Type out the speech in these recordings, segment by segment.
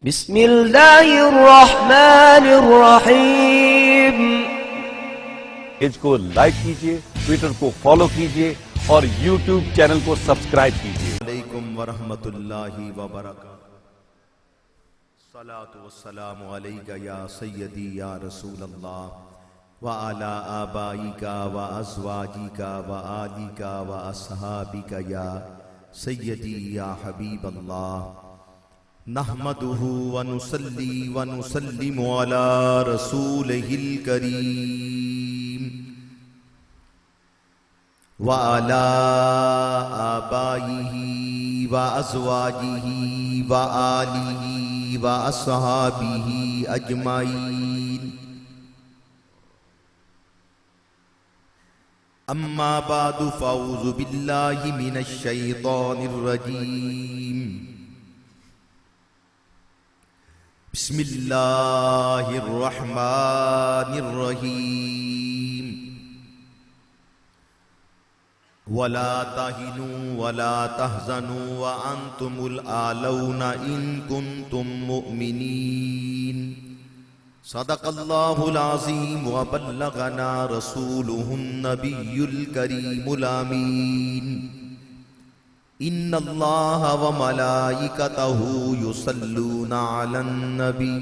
बिस्मिल्लाहिर्रहमानिर्रहीम। पेज को लाइक कीजिए, ट्विटर को फॉलो कीजिए और यूट्यूब चैनल को सब्सक्राइब कीजिए। अलैकुम वरहमतुल्लाहि वबरकातुहू। सलातु वस्सलामु अलैका या सय्यदी या रसूलल्लाह व अला आबाइका व अज़वाजिका व आलिका व अस्हाबिका या सय्यदी या हबीबल्लाह। नहमदुहु व नुसल्ली व नुसल्लिमु अला रसूलिहिल करीम व अला आबाइही व अज़वाजिही व आलिही व अस्हाबिही अजमाइन। अम्मा बादु फ़अऊज़ु बिल्लाहि मिनश शैतानिर रजीम। बिस्मिल्लाहिर रहमानिर रहीम। वला तहिनु वला तहज़नु व अंतुमुल आलौना इन कुंतुम मुमिनीन। सदक़ल्लाहुल अज़ीम व बल्लगना रसूलुहुन नबियुल करीमुल अमीन। इन्नल्लाहा व मलाइकतहु युसल्लूना अलन नबी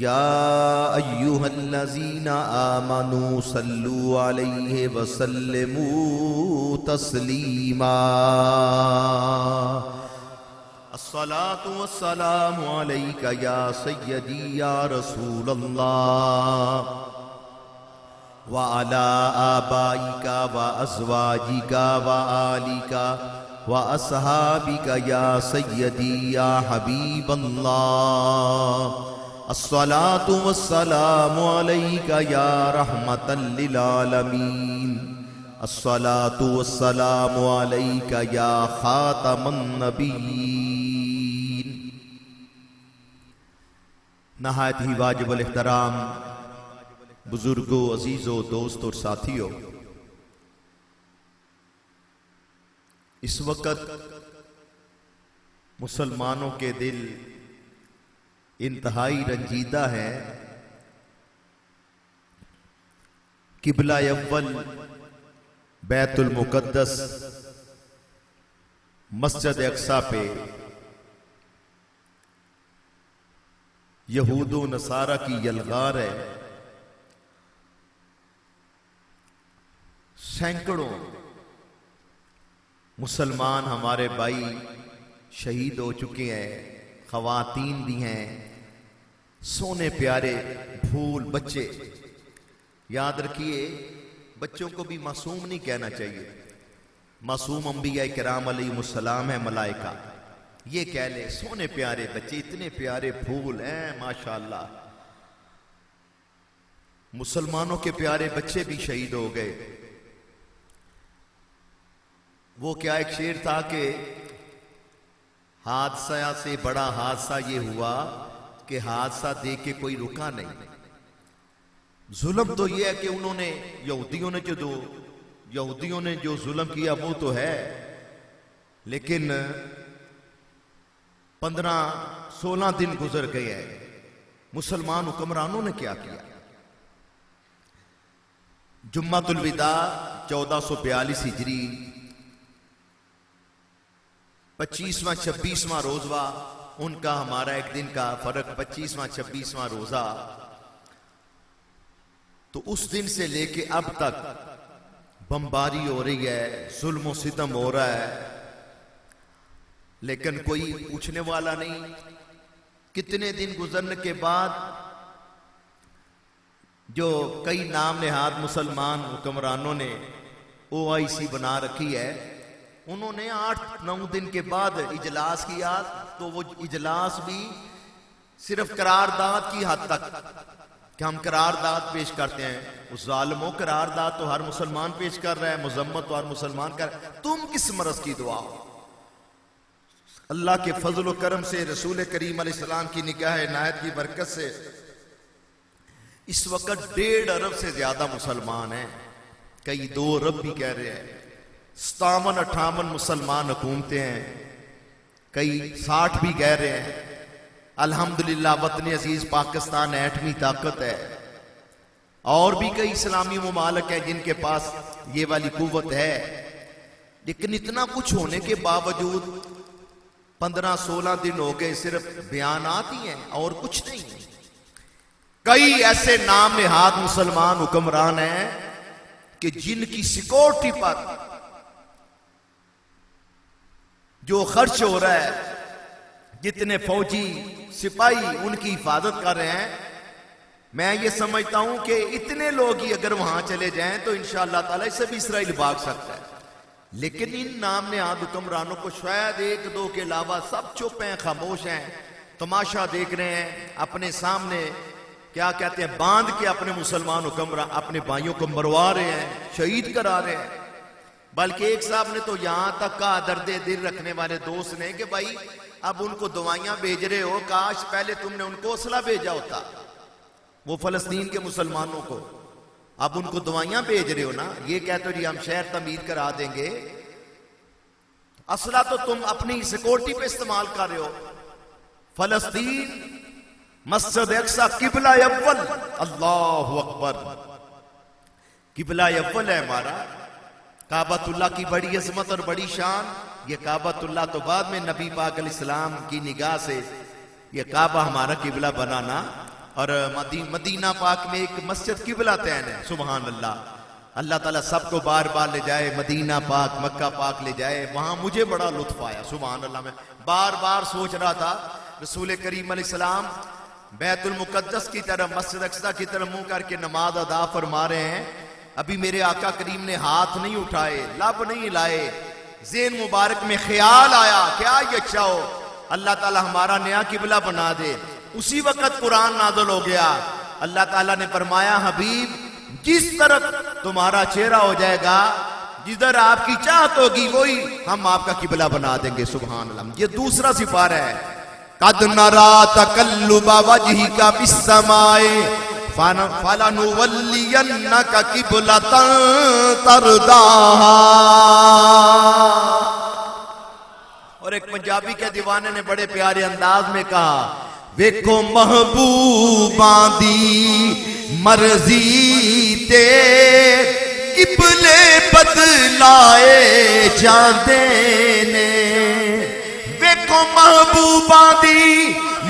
या अय्युहल्लज़ीना आमनू सल्लू अलैहि व सल्लिमू तस्लीमा। अस्सलातु वस्सलामु अलैका या सय्यदी या रसूलल्लाह व अला आबाइका व अज़वाजिका व आलिका व अस्हाबिका या सय्यदी या हबीबल्लाह। अस्सलातु वस्सलामु अलैका या रहमतल लिल आलमीन। अस्सलातु वस्सलामु अलैका या खातमन नबिय्यीन। नहायत ही वाजिबुल इहतराम बुजुर्गों, अजीजों, दोस्तों और साथियों, इस वक्त मुसलमानों के दिल इंतहाई रंजीदा है। किबला अव्वल बैतुल मुक़द्दस मस्जिद अक्सा पे यहूदो नसारा की यलगार है। सैकड़ों मुसलमान हमारे भाई शहीद हो चुके हैं, खवातीन भी हैं, सोने प्यारे फूल बच्चे। याद रखिए, बच्चों को भी मासूम नहीं कहना चाहिए। मासूम अंबिया किराम अलैहिमुस्सलाम है, मलाइका। ये कह ले सोने प्यारे बच्चे, इतने प्यारे फूल हैं माशाअल्लाह। मुसलमानों के प्यारे बच्चे भी शहीद हो गए। वो क्या एक शेर था कि हादसा से बड़ा हादसा ये हुआ कि हादसा देख के कोई रुका नहीं। जुल्म तो ये है कि उन्होंने यहूदियों ने जो जुल्म किया वो तो है, लेकिन 15-16 दिन गुजर गए हैं। मुसलमान हुक्मरानों ने क्या किया? जुम्मतुल विदा 1442 हिजरी 25वां 26वां रोजा उनका, हमारा एक दिन का फर्क, 25वां 26वां रोजा। तो उस दिन से लेके अब तक बमबारी हो रही है, जुल्म सितम हो रहा है, लेकिन कोई पूछने वाला नहीं। कितने दिन गुजरने के बाद जो कई नाम नेहाद मुसलमान हुक्मरानों ने OIC बना रखी है, उन्होंने 8-9 दिन के बाद इजलास किया। तो वो इजलास भी सिर्फ करारदाद की हद तक कि हम करारदाद पेश करते हैं। उस जालिमों, करारदाद तो हर मुसलमान पेश कर रहा है, मुजम्मत तो हर मुसलमान कर। तुम किस मरज की दुआ हो? अल्लाह के फजल व करम से, रसूल करीम अलैहिस्सलाम की निगाह इनायत की बरकत से इस वक्त 1.5 अरब से ज्यादा मुसलमान हैं। कई 2 अरब भी कह रहे हैं। 57-58 मुसलमान हुकूमतें हैं, कई 60 भी कह रहे हैं। अल्हम्दुलिल्लाह वतन अजीज पाकिस्तान 8वीं ताकत है। और भी कई इस्लामी मुमालिक हैं जिनके पास ये वाली कुव्वत है, लेकिन इतना कुछ होने के बावजूद 15-16 दिन हो गए सिर्फ बयानात ही हैं और कुछ नहीं। कई ऐसे नाम नेहाद मुसलमान हुक्मरान हैं कि जिनकी सिक्योरिटी पर जो खर्च हो रहा है, जितने फौजी सिपाही उनकी हिफाजत कर रहे हैं, मैं ये समझता हूं कि इतने लोग ही अगर वहां चले जाएं तो इंशाअल्लाह ताला इससे भी इसराइल भाग सकता है। लेकिन इन नाम नेहाद हुक्मरानों को शायद 1-2 के अलावा सब चुप हैं, खामोश हैं, तमाशा देख रहे हैं, अपने सामने क्या कहते हैं बांध के अपने मुसलमान हुक्मरान अपने भाइयों को मरवा रहे हैं, शहीद करा रहे हैं। बल्कि एक साहब ने तो यहां तक कहा, दर्द दिल रखने वाले दोस्त ने, कि भाई अब उनको दवाइयां भेज रहे हो, काश पहले तुमने उनको असला भेजा होता, वो फलस्तीन के मुसलमानों को। अब उनको दवाइयां भेज रहे हो ना, ये कहते हो जी हम शहर तमीर करा देंगे, असला तो तुम अपनी सिक्योरिटी पे इस्तेमाल कर रहे हो। फलस्तीन मस्जिद अक्सा किबला अव्वल, अल्लाहु अकबर, किबला अव्वल है हमारा। काबतुल्लाह की बड़ी अजमत और बड़ी शान। ये काबतुल्लाह तो बाद में नबी पाक अलैहिस्सलाम की निगाह से ये काबा हमारा किबला बनाना, और मदीना पाक में एक मस्जिद किबला तैन है। सुभान अल्लाह। अल्लाह ताला सबको बार बार ले जाए मदीना पाक, मक्का पाक ले जाए। वहां मुझे बड़ा लुत्फ आया, सुभान अल्लाह। मैं बार बार सोच रहा था रसूल करीम अलैहिस्सलाम बैतुल मुकद्दस की तरफ, मस्जिद अक्सा की तरफ मुंह करके नमाज अदा फरमा रहे हैं, अभी मेरे आका करीम ने हाथ नहीं उठाए, लब नहीं लाए, ज़ेन मुबारक में ख्याल आया क्या ये अच्छा हो अल्लाह ताला हमारा नया किबला बना दे। उसी वक्त कुरान नाज़िल हो गया। अल्लाह ताला ने फरमाया, हबीब जिस तरफ तुम्हारा चेहरा हो जाएगा, जिधर आपकी चाहत होगी, वही हम आपका किबला बना देंगे। सुभान अल्लाह। ये दूसरा सिपारा है। कद नरा तकल्लुबा वजहिका फिस्समाए फलनुवल्लियन्नका किबलतन तरदाहा। और एक पंजाबी के दीवाने ने बड़े प्यारे अंदाज में कहा, वेखो महबूबां दी मर्जी ते किबले बदलाए जांदे ने। वेखो महबूबां दी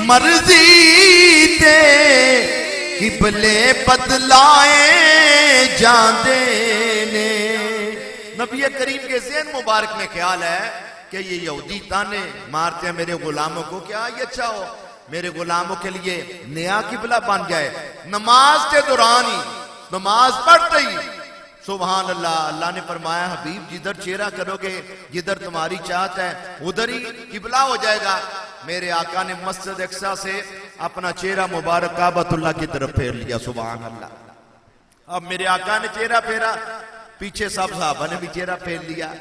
मर्जी ते किबले बदलाए जांदे ने। नबी करीम के ज़हन मुबारक में ख्याल है कि ये यहूदी ताने मारते हैं मेरे गुलामों को, क्या ये अच्छा हो मेरे गुलामों के लिए नया किबला बन जाए। नमाज के दौरान ही, नमाज पढ़ते ही, सुभान अल्लाह, अल्लाह ने फरमाया हबीब जिधर चेहरा करोगे, जिधर तुम्हारी चाहत है, उधर ही किबला हो जाएगा। मेरे आका ने मस्जिद अक्सा से अपना चेहरा मुबारक काबतुल्लाह की तरफ फेर लिया। सुभान अल्लाह। अब मेरे आका ने चेहरा फेरा, पीछे सब सहाबा ने भी चेहरा फेर लिया।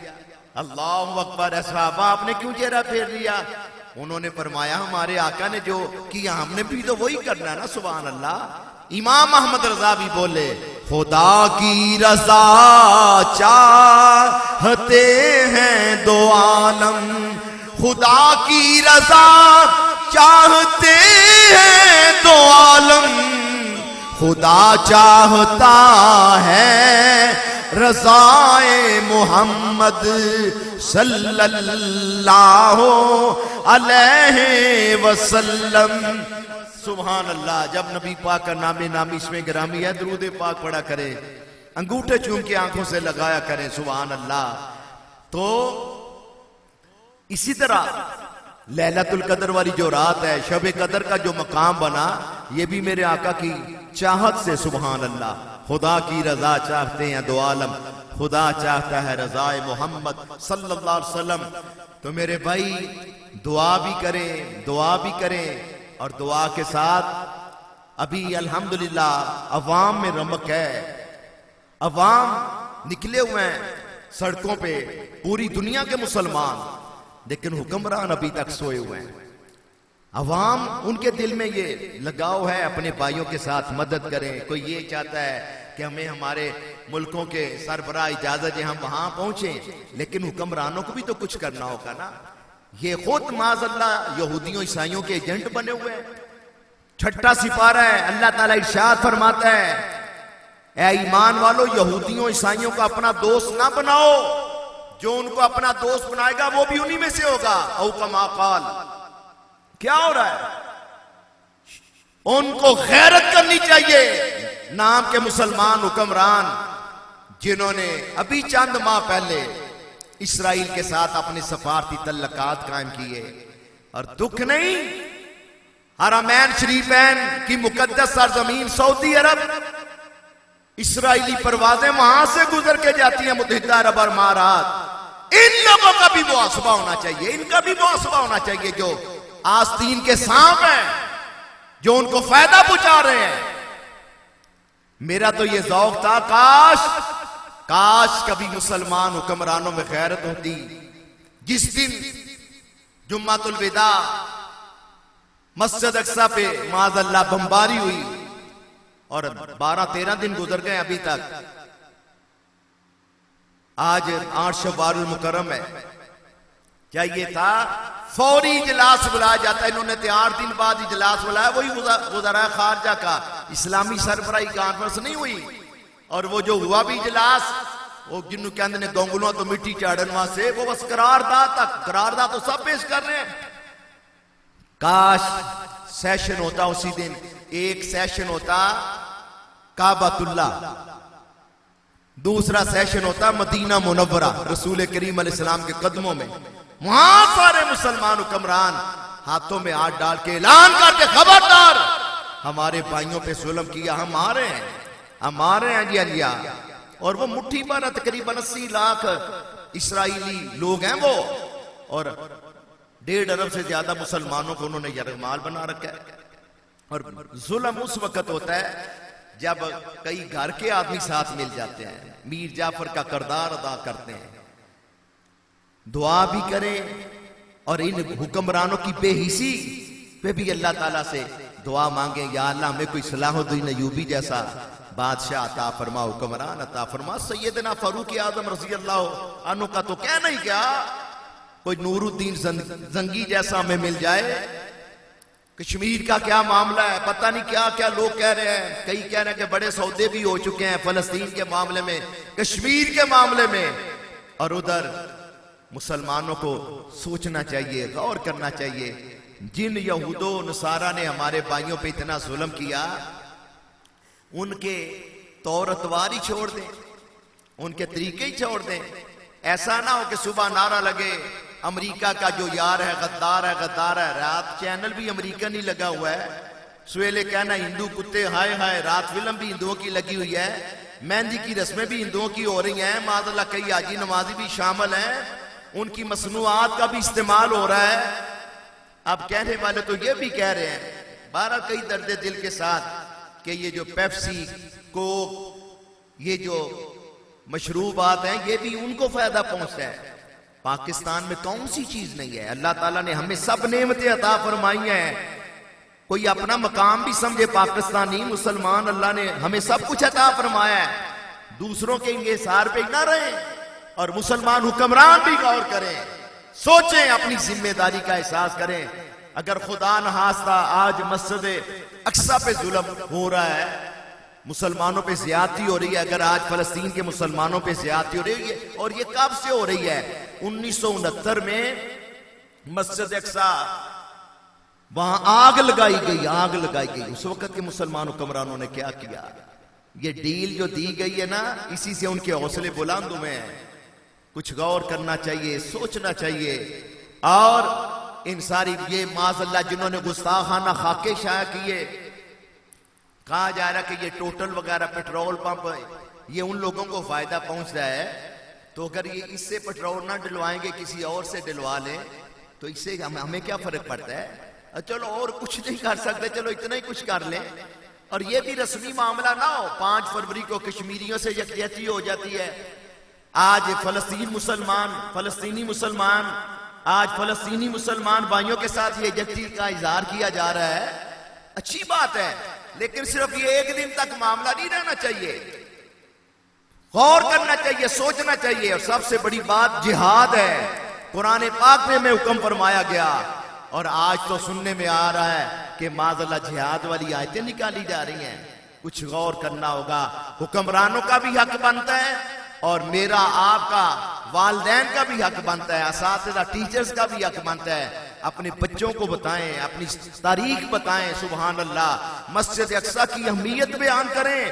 अल्लाहु अकबर। सहाबा आपने क्यों चेहरा फेर लिया? उन्होंने फरमाया हमारे आका ने जो किया हमने भी तो वही करना है ना। सुभान अल्लाह। इमाम अहमद रजा भी बोले, खुदा की रजा चाहते हैं दो आलम, खुदा की रजा चाहते हैं दो आलम, खुदा चाहता है रज़ाए मोहम्मद सल्लल्लाहु अलैहि वसल्लम। सुभान अल्लाह। जब नबी पाक का नामे नामी इसमें गिरामी है, दुरूद पाक पढ़ा करें, अंगूठे चूम के आंखों से लगाया करें। सुभान अल्लाह। तो इसी तरह लैलतुल कदर वाली जो रात है, शब कदर का जो मकाम बना, ये भी मेरे आका की चाहत से। सुभान अल्लाह। खुदा की रजा चाहते हैं दो आलम, खुदा चाहता है रजाए मोहम्मद सल्लल्लाहु अलैहि वसल्लम। तो मेरे भाई दुआ भी करें, दुआ भी करें, और दुआ के साथ अभी अल्हम्दुलिल्लाह अवाम में रमक है, अवाम निकले हुए हैं सड़कों पे, पूरी दुनिया के मुसलमान, लेकिन हुक्मरान अभी तक सोए हुए हैं। अवाम उनके दिल में ये लगाव है अपने भाइयों के साथ मदद करें। कोई ये चाहता है कि हमें हमारे मुल्कों के सरबराह इजाजत है हम वहां पहुंचे, लेकिन हुक्मरानों को भी तो कुछ करना होगा ना। ये खुद माज़अल्लाह यहूदियों ईसाइयों के एजेंट बने हुए हैं। छठा सिपारा है, अल्लाह ताला इरशाद फरमाता है, ऐ ईमान वालों, यहूदियों ईसाइयों को अपना दोस्त ना बनाओ, जो उनको अपना दोस्त बनाएगा वो भी उन्हीं में से होगा। औ कमा काल, क्या हो रहा है? उनको गैरत करनी चाहिए। नाम के मुसलमान हुक्मरान जिन्होंने अभी चंद माह पहले इसराइल के साथ अपने सफारती तल्लकात कायम किए, और दुख नहीं, हरमैन शरीफैन की मुकद्दस सरजमीन सऊदी अरब, इसराइली परवाजें वहां से गुजर के जाती हैं मुत्तहिदा अरब और इमारात। इन लोगों का भी मुआसबा होना चाहिए, इनका भी मुआसबा होना चाहिए, जो आस्तीन के सांप हैं, जो उनको फायदा पहुंचा रहे हैं। मेरा तो ये जौक था, काश कभी मुसलमान हुक्मरानों में गैरत होती। जिस दिन जुम्मतुल विदा मस्जिद अक्सा पे माज़अल्लाह बमबारी हुई और 12-13 दिन गुजर गए अभी तक, आज 8 शव्वाल मुकर्रम है। चाहिए था फौरी इजलास बुलाया जाता है, इन्होंने 8 दिन बाद इजलास बुलाया। वही वज़रा खारजा का इस्लामी सरबराही कॉन्फ्रेंस नहीं हुई, और वो जो हुआ भी इजलास, वो जिन्हों कहते ने गोंगलों तो मिट्टी चाड़न वास्ते, वो बस करारदाद तो सब पेश कर रहे हैं। काश सेशन होता उसी दिन, एक सेशन होता काबतुल्लाह, दूसरा सेशन होता मदीना मुनव्वरा रसूल करीम अलैहिस्सलाम के कदमों में। वहां सारे मुसलमान हुक्मरान हाथों में हाथ डाल के ऐलान करके, खबरदार, हमारे भाइयों पे जुल्म किया, हम आ रहे हैं जी अलिया। और वो मुट्ठी भर तकरीबन 80 लाख इसराइली लोग हैं वो, और 1.5 अरब से ज्यादा मुसलमानों को उन्होंने यरगमाल बना रखा है। और जुल्म उस वक्त होता है जब कई घर के आदमी साथ मिल जाते हैं, मीर जाफर का किरदार अदा करते हैं, दुआ भी करें और इन हुक्मरानों की बेहिसी पे भी अल्लाह ताला से दुआ मांगे, या अल्लाह हमें कोई सलाहुद्दीन अय्यूबी जैसा बादशाह अता फरमा, हुक्मरान अता फरमा। सैयदना फारूक आजम रज़ी अल्लाह अन्हु का तो कहना ही क्या, कोई नूरुद्दीन जंगी जैसा हमें मिल जाए। कश्मीर का क्या मामला है, पता नहीं क्या क्या लोग कह रहे हैं। कई कह रहे हैं कि बड़े सौदे भी हो चुके हैं फलस्तीन के मामले में, कश्मीर के मामले में। और उधर मुसलमानों को सोचना चाहिए, गौर करना चाहिए। जिन यहूदो नसारा ने हमारे भाइयों पे इतना जुल्म किया, उनके तौरतवार ही छोड़ दें, उनके तरीके ही छोड़ दें। ऐसा ना हो कि सुबह नारा लगे अमेरिका का जो यार है गद्दार है, गद्दार है। रात चैनल भी अमेरिकन ही लगा हुआ है, सवेरे कहना हिंदू कुत्ते हाय हाय, रात फिल्म भी हिंदुओं की लगी हुई है, मेहंदी की रस्में भी हिंदुओं की हो रही हैं, माज़अल्लाह कई हाजी नमाजी भी शामिल हैं, उनकी मसनूआत का भी इस्तेमाल हो रहा है। अब कहने वाले तो ये भी कह रहे हैं 12 कई दर्द दिल के साथ कि ये जो पेप्सी कोक, ये जो मशरूबात हैं, ये भी उनको फायदा पहुंचता है। पाकिस्तान में कौन सी चीज नहीं है? अल्लाह ताला ने हमें सब नेमतें अता फरमाई हैं। कोई अपना मकाम भी समझे पाकिस्तानी मुसलमान, अल्लाह ने हमें सब कुछ अता फरमाया है। दूसरों के इंहिसार पे ना रहे, और मुसलमान हुक्मरान भी गौर करें, सोचें, अपनी जिम्मेदारी का एहसास करें। अगर खुदा न खास्ता आज मस्जिद अक्सा पे जुल्म हो रहा है, मुसलमानों पे ज्यादती हो रही है, अगर आज फलस्तीन के मुसलमानों पे ज्यादती हो रही है, और ये कब से हो रही है? 1969 में मस्जिद अक्सा वहां आग लगाई गई। उस वक्त के मुसलमान हुक्मरानों ने क्या किया? ये डील जो दी गई है ना, इसी से उनके हौसले बुलंद हुए हैं। कुछ गौर करना चाहिए, सोचना चाहिए। और इन सारी ये माज़अल्लाह जिन्होंने गुस्ताखाना खाके शाया किए, कहा जा रहा कि ये टोटल वगैरह पेट्रोल पंप ये उन लोगों को फायदा पहुंचता है, तो अगर ये इससे पेट्रोल ना डलवाएंगे, किसी और से डलवा लें, तो इससे हमें क्या फर्क पड़ता है? चलो और कुछ नहीं कर सकते, चलो इतना ही कुछ कर लें। और ये भी रस्मी मामला ना हो, 5 फरवरी को कश्मीरियों से यकजहती हो जाती है। आज फलस्तीनी मुसलमान भाइयों के साथ ये यकजहती का इजहार किया जा रहा है, अच्छी बात है, लेकिन सिर्फ ये एक दिन तक मामला नहीं रहना चाहिए। गौर करना चाहिए, सोचना चाहिए। और सबसे बड़ी बात जिहाद है। कुरान पाक में हुक्म फरमाया गया। और आज तो सुनने में आ रहा है कि माज़अल्लाह जिहाद वाली आयतें निकाली जा रही हैं। कुछ गौर करना होगा। हुक्मरानों का भी हक बनता है और मेरा आपका वालिदैन का भी हक बनता है, असातिज़ा टीचर्स का भी हक बनता है। अपने बच्चों को बताएं, अपनी तारीख बताएं। सुभान अल्लाह, मस्जिद अक्सा की अहमियत बयान करें,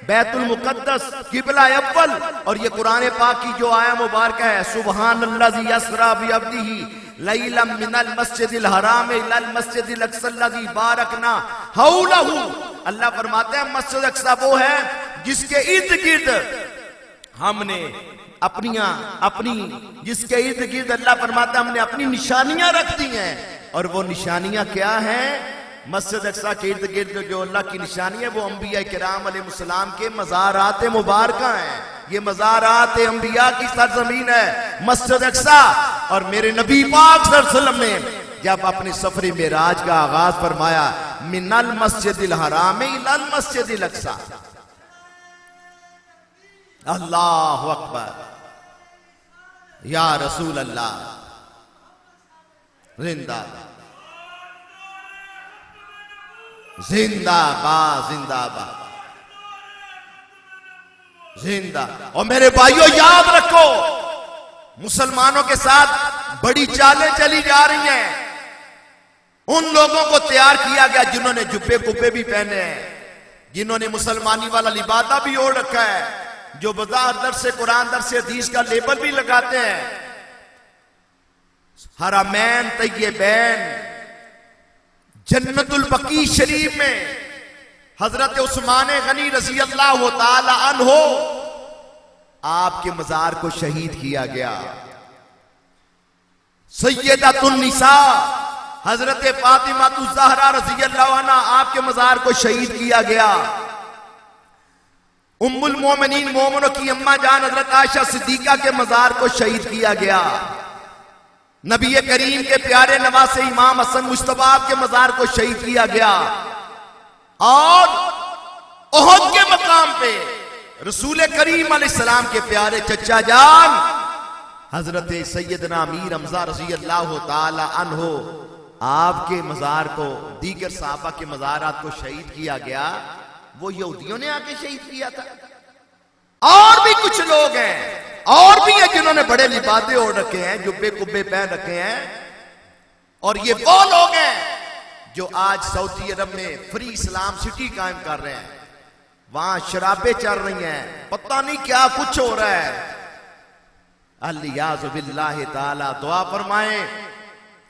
बैतुल मुकद्दस किबला अव्वल। और ये कुरान पाक की जो आया मुबारक है, सुभान अल्लाज़ी यसरा बिअब्दिही लैलम मिनल मस्जिदिल हराम इलल मस्जिदिल अक्सा लज़ी बारकना हौलहू। अल्लाह फरमाते हैं मस्जिद अक्सा वो है जिसके इर्द गिर्द हमने अपनी जिसके इर्द गिर्द अल्लाह फरमाता हमने अपनी निशानियां रख दी हैं। और वो निशानियां क्या हैं? मस्जिद अक्सा के इर्द गिर्द जो अल्लाह की निशानी है वो अंबिया किराम अलैहिस्सलाम के मज़ारात मुबारक हैं। ये मज़ारात अंबिया की सरजमीन है मस्जिद अक्सा। और मेरे नबी पाक सल्लल्लाहु अलैहि वसल्लम ने जब अपने सफर मेराज का आगाज फरमाया, मिनल मस्जिदिल हराम इलल मस्जिदिल अक्सा। अल्लाहु अकबर, या रसूल अल्लाह, जिंदाबाद जिंदाबाद जिंदाबाद जिंदा। और मेरे भाइयों याद रखो, मुसलमानों के साथ बड़ी चालें चली जा रही हैं। उन लोगों को तैयार किया गया जिन्होंने जुब्बे कुब्बे भी पहने हैं, जिन्होंने मुसलमानी वाला लिबादा भी ओढ़ रखा है, जो बज़ार दर से कुरान दर से हदीस का लेबल भी लगाते हैं। हरमैन तय्यबैन जन्नतुल बकी शरीफ में हजरत उस्मान गनी रज़ी अल्लाह तआला अन्हो आपके मजार को शहीद किया गया। सय्यदतुन निसा हजरत फातिमा ज़हरा रज़ी अल्लाह अन्हा आपके मजार को शहीद किया गया। उम्मुल मोमिनीन मोमिनों की अम्मा जान हजरत आयशा सिद्दीका के मजार को शहीद किया गया। नबी करीम के प्यारे नवासे इमाम हसन मुश्तबा के मजार को शहीद किया गया। और ओहद के मकाम पे रसूल करीम अलैहिस्सलाम के प्यारे चचा जान हजरत सैयदना अमीर हमजा रज़ी अल्लाह तआला अन्हो आपके मजार को, दीगर साहबा के मजारात को शहीद किया गया। वो यहूदियों ने आके शहीद किया था। और भी कुछ लोग हैं और भी हैं जिन्होंने बड़े लिबादे ओढ़ रखे हैं, जुब्बे कुब्बे पहन रखे हैं। और ये वो लोग हैं जो आज सऊदी अरब में फ्री इस्लाम सिटी कायम कर रहे हैं। वहां शराबें चल रही हैं, पता नहीं क्या कुछ हो रहा है। अलियाज़ु बिल्लाहि ताला, दुआ फरमाएं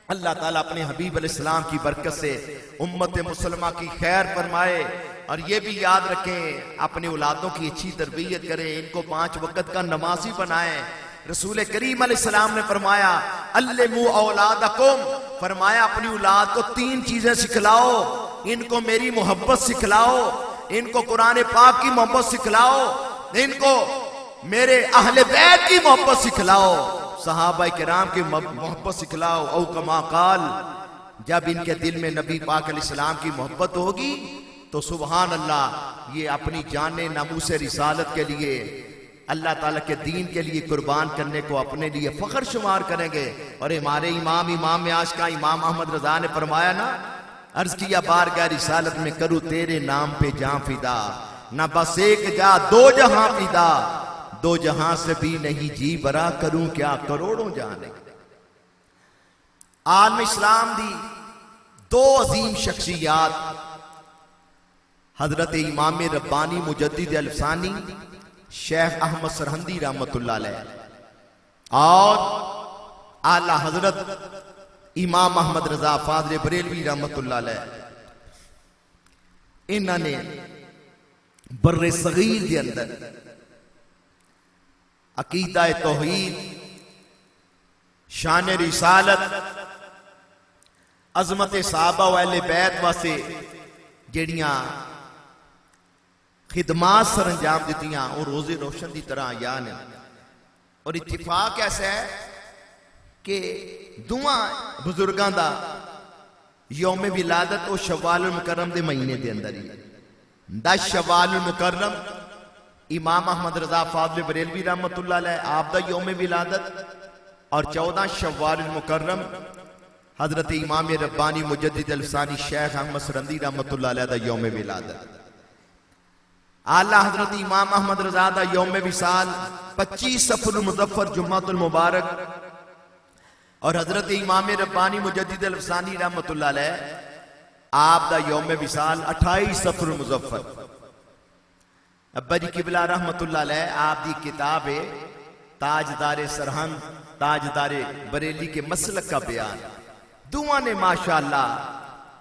अल्लाह ताला अपने हबीब अलैहिस्सलाम की बरकत से उम्मत मुसलमा की खैर फरमाए। और ये भी याद रखें, अपने औलादों की अच्छी तरबियत करें, इनको 5 वक्त का नमाजी बनाएं। रसूल करीम अलैहिस्सलाम ने फरमाया अल्लिमू औलादकुम, फरमाया अपनी औलाद को 3 चीजें सिखलाओ। इनको मेरी मोहब्बत सिखलाओ, इनको कुरान पाक की मोहब्बत सिखलाओ, इनको मेरे अहले बैत की मोहब्बत सिखलाओ, सहाबा किराम की मोहब्बत सिखलाओ। औ कमा काल, जब इनके दिल में नबी पाक अलैहिस्सलाम की मोहब्बत होगी तो सुभान अल्लाह ये अपनी जाने नामूस रिसालत के लिए, अल्लाह ताला के दीन के लिए कुर्बान करने को अपने लिए फख्र शुमार करेंगे। और हमारे इमाम आशिका इमाम अहमद रजा ने फरमाया ना, अर्ज किया बारगाह रिसालत में करूं तेरे नाम पे जां फिदा, ना बस एक जा 2 जहां फिदा, 2 जहां से भी नहीं जी बरा, करूं क्या करोड़ों जाने। आलम इस्लाम दी 2 अजीम शख्सियात हजरत इमाम रब्बानी मुजद्दिद अल्फसानी शेख अहमद सरहंदी रहमतुल्लाह अलैह और आला हजरत इमाम अहमद रजा फाज़िल बरेलवी रहमतुल्लाह अलैह, इन्होंने बर्रे सगीर के अंदर अकीदा तौहीद, शान रिसालत, अजमत सहाबा व अहले बैत वास्ते जेड़ियां खिदमात सर अंजाम दित्तियां और रोजे रोशन की तरह आया ने। और इत्तिफाक ऐसा है कि दोवां बुजुर्गों का यौम विलादत और शव्वाल मुकर्रम के महीने के अंदर ही 10 शव्वाल मुकर्रम इमाम अहमद रजा फाज़िल बरेलवी रहमतुल्लाह अलैह आप दा यौम विलादत और 14 शव्वाल मुकर्रम हजरत इमाम रब्बानी मुजद्दिद अल्फसानी शेख अहमद सरंदी रहमतुल्लाह अलैह दा यौम विलादत। आला हजरत इमाम अहमद रजा दा यौम विसाल 25 सफर मुज़फ्फर जुम्मतुल मुबारक और हजरत इमाम रब्बानी मुजद्दिद अल्फसानी रहमतुल्लाह अलैह आप दा यौम विसाल 28 सफर मुज़फ्फर। अब्बा जी किबला रहमतुल्लाह अलैह आप दी किताब है ताजदारे सरहंद ताजदारे बरेली के मसलक का बयान। दुआ ने माशाअल्लाह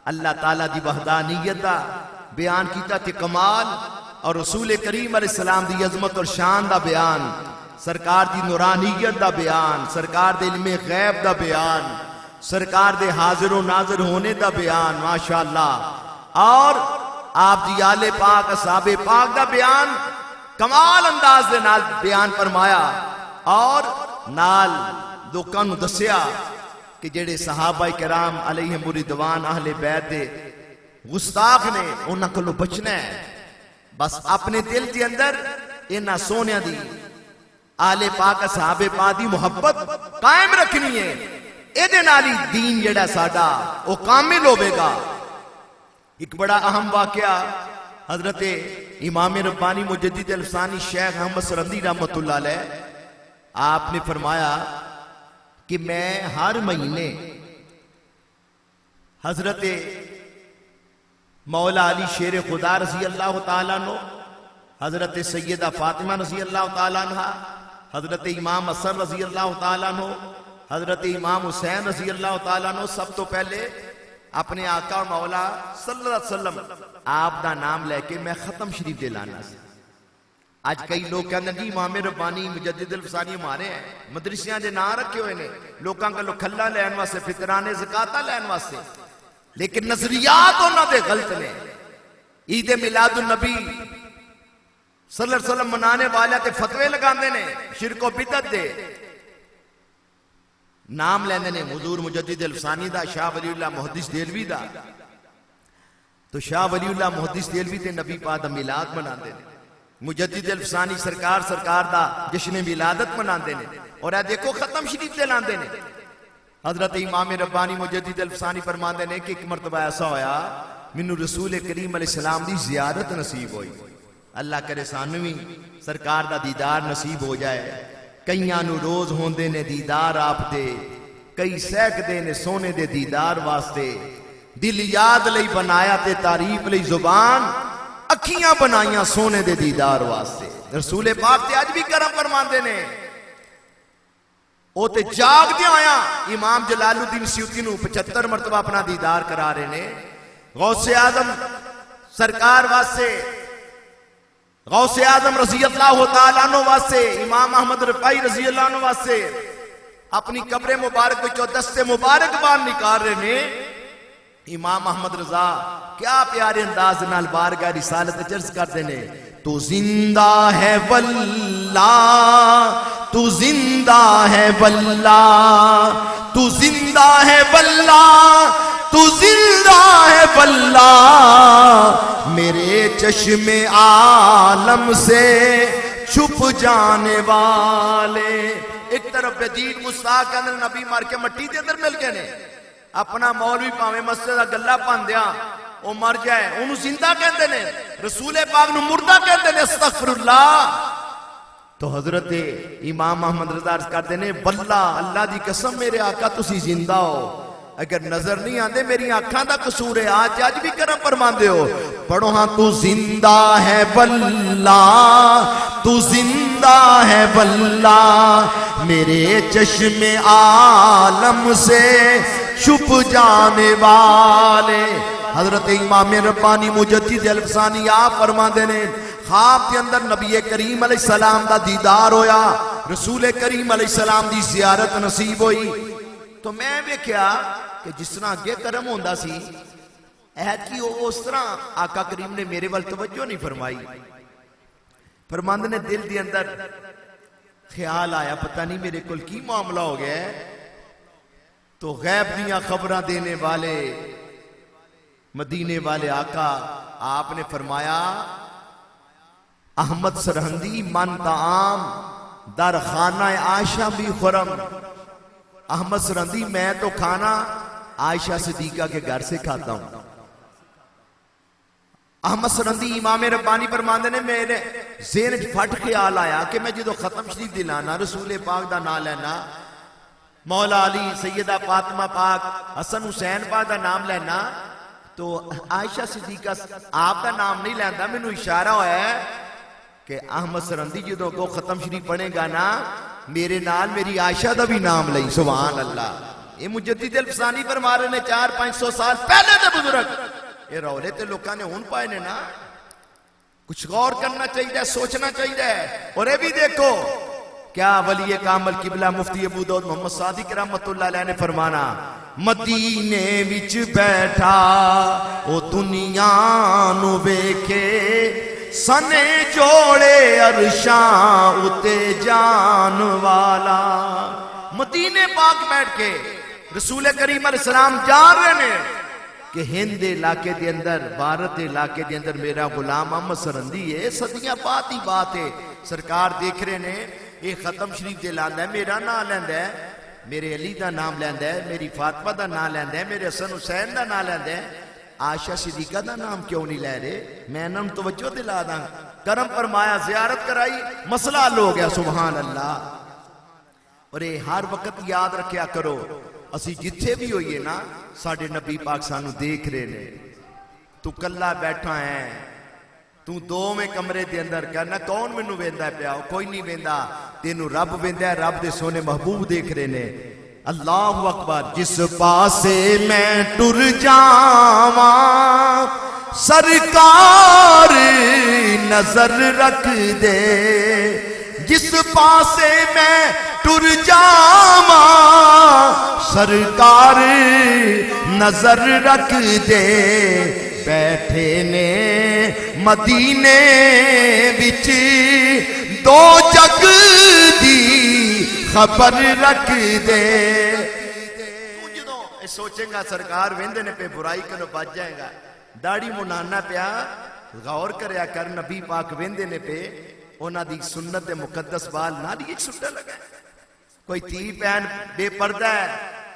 अल्लाह ताला दी वहदानियत दा बयान कीता ते कमाल और रसूल करीम अलैहिस्सलाम दी अजमत और शान दा बयान, सरकार दी नूरानियत दा बयान, सरकार दे इल्मे गैब दा बयान, सरकार दे हाजिर व नाजिर होने दा बयान माशाअल्लाह और आप दी आले पाक असहाबे पाक दा बयान कमाल अंदाज दे नाल बयान फरमाया और नाल लोकां नूं दस्सिया कि जेड़े सहाबा किराम अलैहिम रिदवान अहले बैत दे गुस्ताख ने उन्हां कोलों बचना है। बस अपने दिल के अंदर इन्हां सोनिया दी आले पाक असहाबे पाक दी मुहब्बत कायम रखनी है। इहदे नाल ही दीन जेड़ा साडा वो कामिल होवेगा। एक बड़ा अहम वाकया हजरत इमाम रब्बानी मुजद्दिद अल्फसानी शेख अहमद सरंदी रहमतुल्लाह अलैह आपने फरमाया कि मैं हर महीने हजरत मौला अली शेर खुदा रजी अल्लाह तआला अन्हु, हजरत सैयदा फातिमा रजी अल्लाह तआला अन्हा, हजरत इमाम असर रजी अल्लाह तआला अन्हु, हजरत इमाम हुसैन रजी अल्लाह तआला अन्हु सब तो पहले अपने आका और मौला सल्लल्लाहु अलैहि वसल्लम आप दा नाम लेके मैं खत्म शरीफ दे लाना सी। आज कई लोग कहते हैं जी इमाम रब्बानी मुजद्दिद अल्फसानी हमारे हैं, मदरसियां दे नाम रखे हुए ने लोगों का खल्ला लैन वास्ते, फितराने ज़काता लैन वास्ते, लेकिन नजरियात उन्होंने गलत ने। ईद मिलादुन नबी सल्लल्लाहु अलैहि वसल्लम मनाने वाले ते फतवे लगाते ने शिरको बिदअत दे, नाम लेंदे ने हुजूर मुजद्दिद अल्फसानी दा, शाह वलीउल्लाह मुहद्दिस देलवी दा। तो शाह वलीउल्लाह मुहद्दिस देलवी ते नबी पाक दा मिलाद मनाते ने, मुजद्दिद अल्फसानी सरकार दा जश्न विलादत मनाते ने और आ देखो खत्म शरीफ दे लांदे ने। हजरत इमाम रब्बानी मुजद्दिद अल्फसानी फरमाते ने कि एक मरतबा ऐसा होया मैनू रसूल करीम अलैहिस्सलाम दी ज़ियारत नसीब हुई। अल्लाह करे सानू भी सरकार दा दीदार नसीब हो जाए। कईयां नू रोज होंदे ने दीदार आपदे, कई सहकदे ने सोने दे दीदार वास्ते। दिल याद लई बनाया ते तारीफ लई जुबान, अखियां बनाइया सोने दे दीदार वास्ते। रसूल पाक ते अज भी करम फरमांदे ने। ओ ते जागदे आया इमाम जलालुद्दीन सियूती नू 75 मरतबा अपना दीदार करा रहे ने। गौसे आजम सरकार वास्ते, गौसे आजम रजी अल्लाह तआला अन्हु वास्ते, इमाम अहमद रफाई रजी अल्लाह अन्हु वास्ते अपनी कब्र मुबारक विचों दस्ते मुबारक बाहर निकाल रहे ने। इमाम अहमद रजा क्या प्यारे अंदाज नाल बारगाह रिसालत चर्च करते ने। तू जिंदा है वल्ला, तू जिंदा है वल्ला, तू जिंदा है वल्ला, तू जिंदा है वल्ला, मेरे चश्मे आलम से छुप जाने वाले। एक तरफ बेदीन मुस्ताक के अंदर नबी मार के मट्टी के अंदर मिल गए ने। अपना मौलवी भावे मस्जिद का गला भांदिया वो मर जाए उन्होंने जिंदा कहते ने, रसूल पाक नूं मुर्दा कहते ने। अस्तगफिरुल्लाह। तो हजरत इमाम अहमद रजा अर्ज करते ने वल्ला अल्लाह दी कसम मेरे आका तुसी जिंदा हो, अगर नजर नहीं आते मेरी आंखों का कसूर है। आज आज भी करम फरमाते हो। पढ़ो हाँ तू जिंदा है वल्ला, तू जिंदा है वल्ला, मेरे चश्मे आलम से छुप जाने वाले। हजरत इमाम रब्बानी मुजद्दिद अल्फसानी आप फरमाते ने ख्वाब के अंदर नबी करीम अलैहिस्सलाम दा दीदार होया, रसूल करीम अलैहिस्सलाम दी ज़ियारत नसीब हुई। तो मैं वेख्या कि जिस तरह अगे करम होंदा सी ऐतकी उस तरह आका करीम ने मेरे वाल तवज्जो नहीं फरमाई। फरमांदे ने दिल के अंदर ख्याल आया पता नहीं मेरे को की मामला हो गया है। तो गैब दियां खबरां देने वाले मदीने वाले आका आपने फरमाया अहमद सरहंदी मन ताम दर खाना आशा भी खुरम, अहमद सरंदी, मैं तो खाना आयशा सिद्दीका के घर से खाता हूं। अहमद सरंदी इमाम रब्बानी फरमांदे ने मेरे ज़हन च फट ख्याल आया कि मैं जो खत्म शरीफ दिलाना, रसूल पाक दा नाम लेना, मौला अली, सैयदा फातिमा पाक, हसन हुसैन पाक दा नाम लेना, तो आयशा सिद्दीका आप दा नाम नहीं लैंदा। मैनू इशारा होया है कि अहमद सरंदी जो को खत्म शरीफ पढ़ेगा ना, मेरे नाल मेरी आयशा दा भी नाम लई। सुभान अल्लाह। ये मुजद्दिद अल-फसानी फरमा रहे ने 400-500 साल पहले दे बुजुर्ग। ये रौले तो लोगों ने हुन पाए ने ना। कुछ गौर करना चाहिए, सोचना चाहिए। और ये भी देखो क्या वली कामल किबला मुफ्ती अबू दाऊद मोहम्मद सादिक रहमतुल्लाह अलैह ने फरमाना, मदीने विच बैठा ओ दुनिया नु वेखे, सने जोड़े अरशां उते जान वाला। मदीने पाक बैठ के रसूल करीम अलैहिस्सलाम जा रहे ने कि हिंद के इलाके के अंदर, भारत के इलाके के अंदर मेरा गुलाम अहमद सरंदी है। सदियां बाद ही बात है। सरकार देख रहे ने, ये खत्म शरीफ दे लांदा है, मेरा नाम लैंदा है, मेरे अली का नाम लैंदा है, मेरी फातिमा का नाम लैंदा है, मेरे हसन हुसैन का नाम लैंदा है, आयशा सिद्दीका का नाम क्यों नहीं लै रहे? मैं इन्होंने तवज्जो दिला दा, करम फरमाया, जियारत कराई, मसला हल हो गया। सुभान अल्लाह। और ये हर वक्त याद रखा करो, असी जिथे भी होइए ना, साडे नबी पाक सानू देख रहे ने। तू कला बैठा है, तू दोवें कमरे के अंदर, कहना कौन मैनू वेंदा पिया? कोई नहीं वेंदा, तेनू रब वेंदा है, रब दे सोने महबूब देख रहे ने। अल्लाहु अकबर। जिस पासे मैं टुर जावा सरकार नजर रख दे, जिस पासे मैं टुर जावा सरकार नजर रख दे, बैठे ने मदीने विच दो जग दी खबर रख दे। तू जो सोचेगा सरकार वेंदे ने पे बुराई करो बच जाएगा, दाढ़ी मुनाना पिया, गौर करया कर, नबी पाक वेंदे ने पे, उन्हां दी सुन्नत दे मुकद्दस बाल नाली एक सुट्टा लगा। कोई धी भैन बेपर्दा है,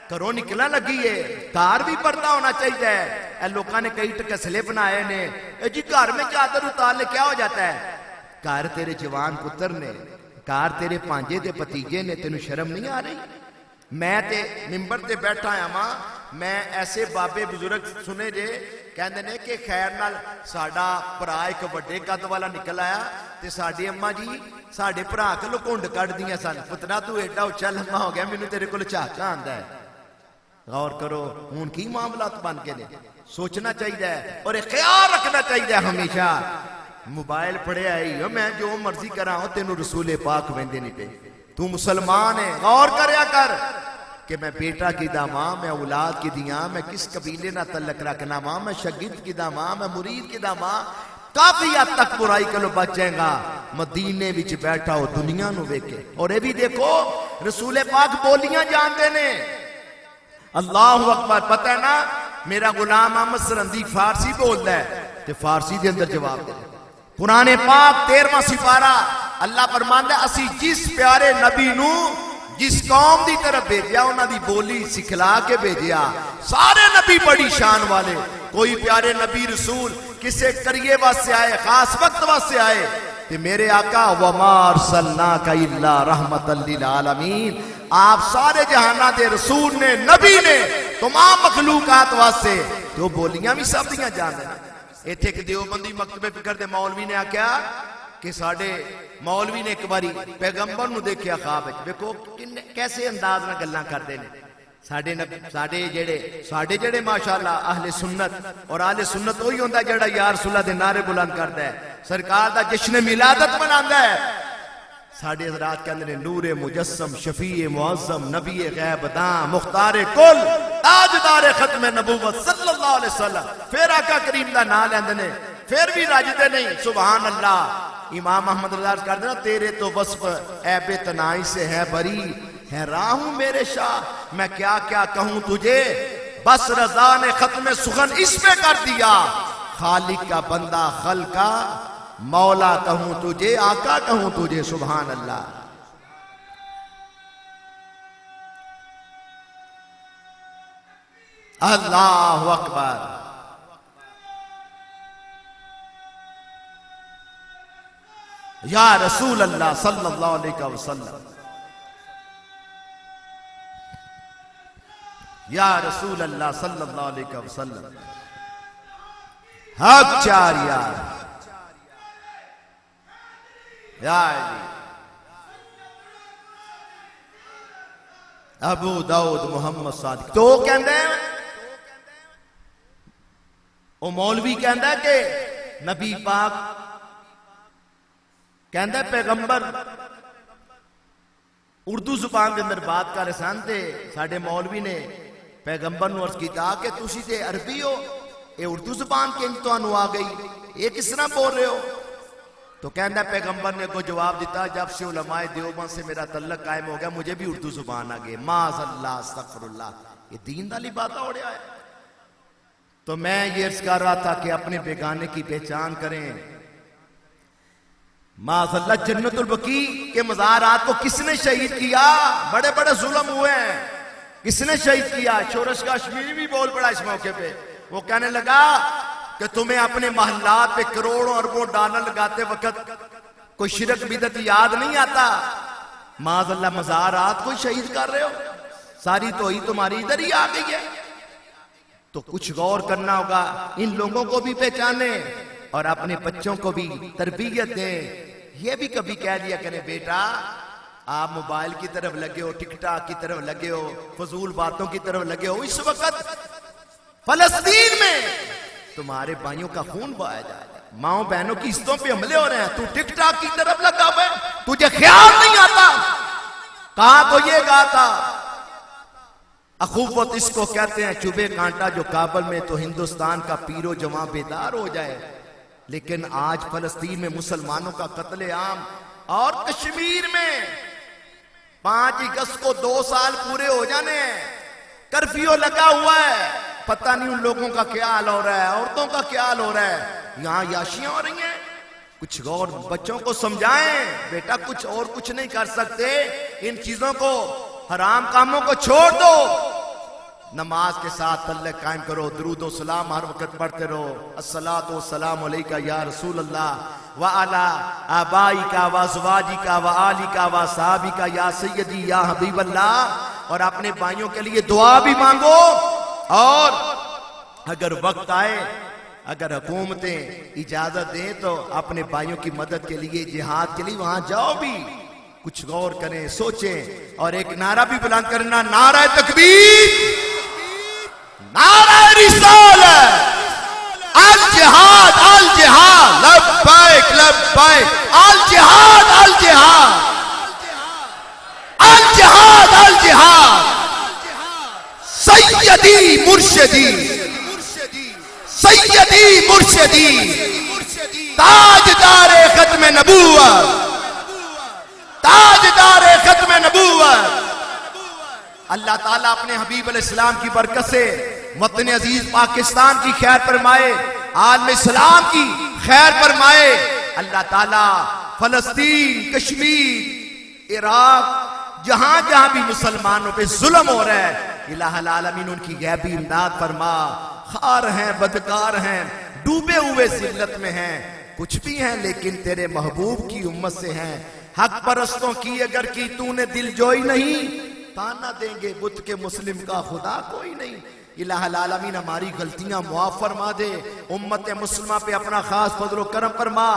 घरों निकलना लगी है, घर भी पर्दा होना चाहिए। लोगों ने कई टकसले बनाए ने, जी घर में चादर उतार ले क्या हो जाता है? घर तेरे जवान पुत्र ने, घर तेरे भांजे दे भतीजे ने, तेन शर्म नहीं आ रही? मैं ते मिंबर ते बैठा आवा, मैं ऐसे बाबे बुजुर्ग सुने जे कहते ने कि खैर नाल साडा भरा एक वड्डे कद वाला निकल आया, ते साडी अम्मा जी साडे भरा कोलों घुंड कढ़ दियां सन, पुत्रा तू एडा उच्चा लम्मा हो गया, मैनू तेरे कोल झाका आंदा है। गौर करो हुण की मामलात बन के ने, सोचना चाहिए और एक ख्याल रखना चाहिए हमेशा। मोबाइल पढ़िया ही मैं जो मर्जी करा, तेनू रसूले पाक वेंदे नहीं पे, तू मुसलमान है। गौर करया कर कि मैं बेटा की दामा, मैं औलाद की दिया, मैं किस कबीले ना तल्लक रखना वा, मैं शगीद की दामा, मैं मुरीद की दामा, काफी हद तक बुराई कलो बच जाएगा। मदीने विच बैठा हो दुनिया नु वेखे। और ये भी देखो रसूले पाक बोलियां जानते ने। अल्लाहु अकबर। पता है ना, मेरा गुलाम अहमद सरंदी फारसी बोलता है, ते फारसी के अंदर जवाब दे। कुरान पाक 13वां सिपारा अल्लाह फरमांदा, असी जिस प्यारे नबी नू जिस कौम की तरफ भेजा, उन्होंने बोली सिखला के भेजा। सारे नबी बड़ी शान वाले, कोई प्यारे नबी रसूल किसे करिए वास्ते आए, खास वक्त वास्ते आए, ते मेरे आका वमा अरसलनाका इल्ला रहमतल लिल आलमीन, आप सारे जहाना दे रसूल ने, नबी ने, तमाम मखलूकात वास्ते। तो बोलियां भी सब दियां जानते। इत्थे एक देवबंदी मकतबे फिकर दे मौलवी ने आख्या कि साडे मौलवी ने एक बारी पैगंबर नूं देखिया ख्वाब विच। देखो किन्ने कैसे अंदाज नाल गल्लां करदे ने। साडे जेड़े माशाअल्लाह अहले सुन्नत, और अहले सुन्नत वही होंदा जेड़ा या रसूलुल्लाह दे नारे बुलंद करदा है, सरकार दा जश्न मिलादत मनांदा है। साडे हज़रात कहंदे ने नूरे मुजस्सम, शफीए मुअज़्ज़म, नबी गैब दा, मुख्तारे कुल, ताजदारे खत्म नबूवत सल्लल्लाहु अलैहि वसल्लम। फिर आका करीम दा नाम लैंदे ने, फिर भी रजदे नहीं। सुभान अल्लाह। इमाम अहमद रज़ा कर देना, तेरे तो वस्फ ऐबे तनाई से है बरी, है राहू मेरे शाह, मैं क्या क्या कहूं तुझे, बस रजा ने खत्म सुखन इस पे कर दिया। खालिक का बंदा खल का, मौला कहूं तुझे, आका कहूं तुझे। सुभान अल्लाह। अल्लाह अकबर। या रसूल अल्लाह सल्लल्लाहु अलैहि वसल्लम, या रसूल अल्लाह सल्लल्लाहु अलैहि वसल्लम। हक चार यार या अबू दाऊद मुहम्मद सादिक। तो कहते हैं वो मौलवी कहता है कि नबी पाक कहता पैगंबर उर्दू जुबान के अंदर बात कर रहे सन ते साडे मौलवी ने पैगंबर नूं अर्ज कीता कि तुसी ते अरबी हो, ये उर्दू जुबान के तुहानू आ गई, ये किस तरह बोल रहे हो? तो कहना पैगंबर ने को जवाब दिता, जब से उलमाए देवबंद से मेरा तल्लक कायम हो गया मुझे भी उर्दू जुबान आ गई। माज़अल्लाह अस्तगफिरुल्लाह, ये दीन वाली बात हो रहा है। तो मैं ये अर्ज कर रहा था कि अपने बेगाने की पहचान करें। माज़अल्लाह जन्नतुल बकी के मज़ारात को किसने शहीद किया? बड़े बड़े जुल्म हुए हैं, किसने शहीद किया? शोरश कश्मीरी भी बोल पड़ा इस मौके पे। वो कहने लगा कि तुम्हें अपने महल्लात पे करोड़ों अरबों डॉलर लगाते वक्त कोई शिरक बिदत याद नहीं आता? माज़अल्लाह मज़ारात को शहीद कर रहे हो, सारी तो ही तुम्हारी इधर ही आ गई है। तो कुछ गौर करना होगा, इन लोगों को भी पहचाने और अपने बच्चों को भी तरबियत दें। ये भी कभी कह दिया करें बेटा आप मोबाइल की तरफ लगे हो, टिकटॉक की तरफ लगे हो, फजूल बातों की तरफ लगे हो। इस वक्त फलस्तीन में तुम्हारे भाइयों का खून बहाया जा रहा है, माओ बहनों की इज्जतों पे हमले हो रहे हैं, तू टिकटॉक की तरफ लगा हुआ है, तुझे ख्याल नहीं आता? कहा तो ये कहा था अखुवत इसको कहते हैं, चुभे कांटा जो काबल में तो हिंदुस्तान का पीरो जवां बेदार हो जाए। लेकिन आज फलस्तीन में मुसलमानों का कत्लेआम और कश्मीर में 5 अगस्त को 2 साल पूरे हो जाने हैं, कर्फ्यू लगा हुआ है, पता नहीं उन लोगों का क्या हाल हो रहा है, औरतों का क्या हाल हो रहा है, यहां याशियां हो रही हैं। कुछ और बच्चों को समझाएं बेटा, कुछ और कुछ नहीं कर सकते, इन चीजों को हराम कामों को छोड़ दो, नमाज के साथ तल्लक कायम करो, दुरूद व सलाम हर वक्त पढ़ते रहो। अस्सलातु वस्सलामु अलैका या रसूल अल्लाह व अला आबाइका व अज़वाजिका व आलिका व सहाबिका या सय्यदी या हबीब अल्लाह। और अपने भाइयों के लिए दुआ भी मांगो, और अगर वक्त आए, अगर हुकूमतें इजाजत दें तो अपने भाइयों की मदद के लिए, जिहाद के लिए वहां जाओ भी। कुछ गौर करें, सोचें, और एक नारा भी बुलंद करना, नारा तकबीर, नारा रिसालत, अल जिहाद अल जिहाद, लब्बैक लब्बैक, अल जिहाद अल जिहाद, अल जिहाद अल जिहाद, सैयदी मुर्शिदी, सैयदी मुर्शिदी, ताजदारे खत्म नबूवत, ताजदारे खत्म नबूवत। अल्लाह ताला अपने हबीब अलैहिस्सलाम की बरकत से वतन अजीज पाकिस्तान की खैर फरमाए, आलम इस्लाम की खैर फरमाए। अल्लाह ताला फलस्तीन, कश्मीर, इराक, जहां जहां भी मुसलमानों पे जुल्म हो रहा है, इलाहुल आलमीन उनकी गैबी इमदाद फरमा। खार हैं, बदकार हैं, डूबे हुए जिल्लत में हैं, कुछ भी हैं लेकिन तेरे महबूब की उम्मत से हैं। हक परस्तों की अगर की तूने दिल जोई नहीं, ताना देंगे बुत के मुस्लिम का खुदा कोई नहीं। इलाहुल आलमीन हमारी गलतियां मुआफ फरमा दे, उम्मत मुस्लिमा पे अपना खास फजल करम फरमा।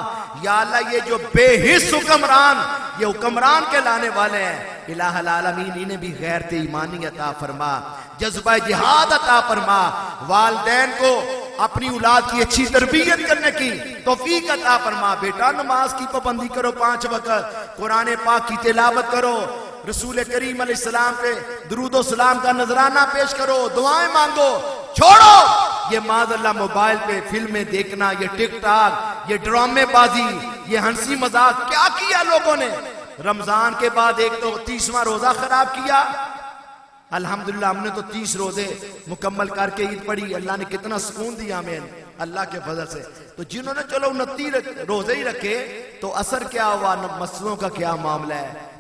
या अल्लाह ये जो बेहिस हुक्मरान, ये हुक्मरान के लाने वाले हैं, इलाहुल आलमीन इन्हें भी गैरत ईमानी अता फरमा, जज्बा जिहाद अता फरमा, वालिदैन को अपनी औलाद की अच्छी तरबियत करने की तौफीक अता फरमा। बेटा नमाज की पाबंदी करो, 5 वक्त कुरान पाक की तिलावत करो, रसूल करीम अलैहिस्सलाम पे दुरूद व सलाम का नजराना पेश करो, दुआएं मांगो। छोड़ो ये माज़अल्लाह मोबाइल पे फिल्में देखना, ये टिकटॉक, ये ड्रामेबाजी, ये हंसी मजाक क्या किया लोगों ने। रमजान के बाद एक तो 30वां रोजा खराब किया। अल्हम्दुलिल्लाह हमने तो 30 रोजे मुकम्मल करके ईद पढ़ी, अल्लाह ने कितना सुकून दिया हमें अल्लाह के फजल से। तो जिन्होंने चलो 29 रोजे ही रखे, तो असर क्या हुआ, मस्जिदों का क्या मामला है,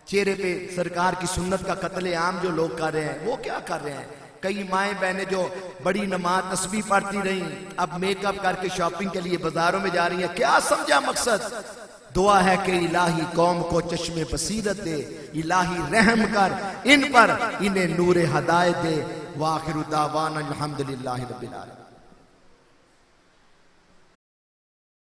चेहरे पे सरकार की सुन्नत का कत्लेआम जो लोग कर रहे हैं वो क्या कर रहे हैं। कई माएँ बहनें जो बड़ी नमाज तस्बीह पढ़ती रहीं, अब मेकअप करके शॉपिंग के लिए बाजारों में जा रही हैं। क्या समझा मकसद? दुआ है कि इलाही कौम को चश्मे बसीरत दे, इलाही रहम कर इन पर, इन्हें नूरे हदायत दे। वाखिरु दावाना अल्हम्दुलिल्लाहि रब्बिल आलमीन।